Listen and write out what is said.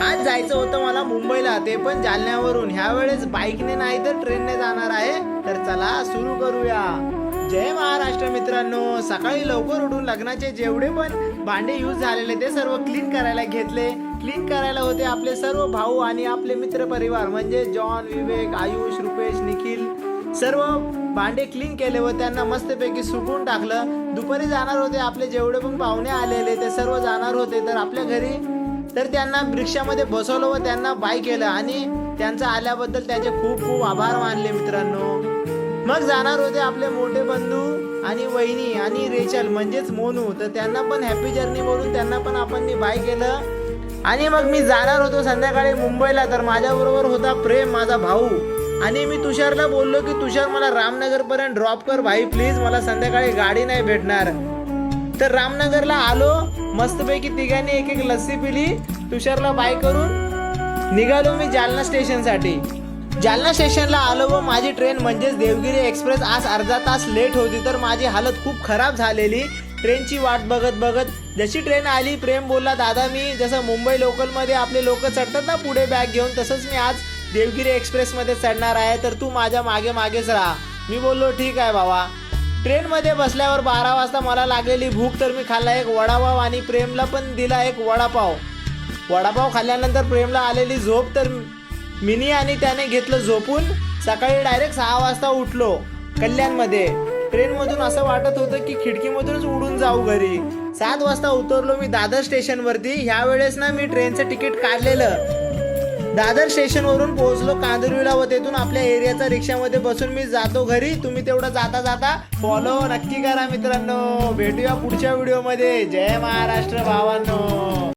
आज जायचं होतं मला मुंबईला, ते पण जालन्यावरून. ह्या वेळेस बाईकने नाही तर ट्रेनने जाणार आहे. तर चला सुरू करूया. जय महाराष्ट्र मित्रांनो. सकाळी लवकर उठून लग्नाचे जेवढे पण भांडे यूज झालेले ते सर्व क्लीन करायला घेतले. क्लीन करायला होते आपले सर्व भाऊ आणि आपले मित्र परिवार म्हणजे जॉन, विवेक, आयुष, रुपेश, निखिल. सर्व भांडे क्लीन केले व त्यांना मस्तपैकी सुकून टाकलं. दुपारी जाणार होते आपले जेवढे पण पाहुणे आलेले ते सर्व जाणार होते तर आपल्या घरी. तर त्यांना रिक्षामध्ये बसवलं व त्यांना बाय केलं आणि त्यांचा आल्याबद्दल त्याचे खूप खूप आभार मानले मित्रांनो. मग जाणार होते आपले मोठे बंधू आणि वहिनी आणि रेचल म्हणजेच मोनू. तर त्यांना पण हॅपी जर्नी बोलून त्यांना पण आपण बाय केलं. आणि मग मी जाणार होतो संध्याकाळी मुंबईला. तर माझ्याबरोबर होता प्रेम माझा भाऊ. आणि मी तुषारला बोललो की तुषार मला रामनगर पर्यंत ड्रॉप कर भाई प्लीज, मला संध्याकाळी गाडी नाही भेटणार. तर रामनगरला आलो. मस्तपैकी तिघांनी एक एक लस्सी पिली. तुषारला बाय करून निघालो मी जालना स्टेशनसाठी. जालना स्टेशनला आलो व माझी ट्रेन म्हणजेच देवगिरी एक्सप्रेस आज अर्धा तास लेट होती. तर माझी हालत खूप खराब झालेली ट्रेनची वाट बघत बघत. जशी ट्रेन आली प्रेम बोलला दादा मी जसं मुंबई लोकलमध्ये आपले लोक चढतात ना पुढे बॅग घेऊन, तसंच मी आज देवगिरी एक्सप्रेसमध्ये चढणार आहे, तर तू माझ्या मागे मागेच राहा. मी बोललो ठीक आहे बाबा. ट्रेनमध्ये बसल्यावर 12 वाजता मला लागलेली भूक, तर मी खाल्ला एक वडापाव आणि प्रेमला पण दिला एक वडापाव. वडापाव खाल्ल्यानंतर प्रेमला आलेली झोप, तर मिनी आणि त्याने घेतलं झोपून. सकाळी डायरेक्ट 6 वाजता उठलो कल्याणमध्ये. ट्रेनमधून असं वाटत होतं की खिडकीमधूनच उडून जाऊ घरी. 7 वाजता उतरलो मी दादर स्टेशनवरती. ह्या वेळेस ना मी ट्रेनचं तिकीट काढलेलं. दादर स्टेशनवरून पोहोचलो कांदिवलीला व तेथून आपल्या एरियाचा रिक्षामध्ये बसून मी जातो घरी. तुम्ही तेवढं जाता जाता फॉलो नक्की करा मित्रांनो. भेटूया पुढच्या व्हिडिओमध्ये. जय महाराष्ट्र भावांनो.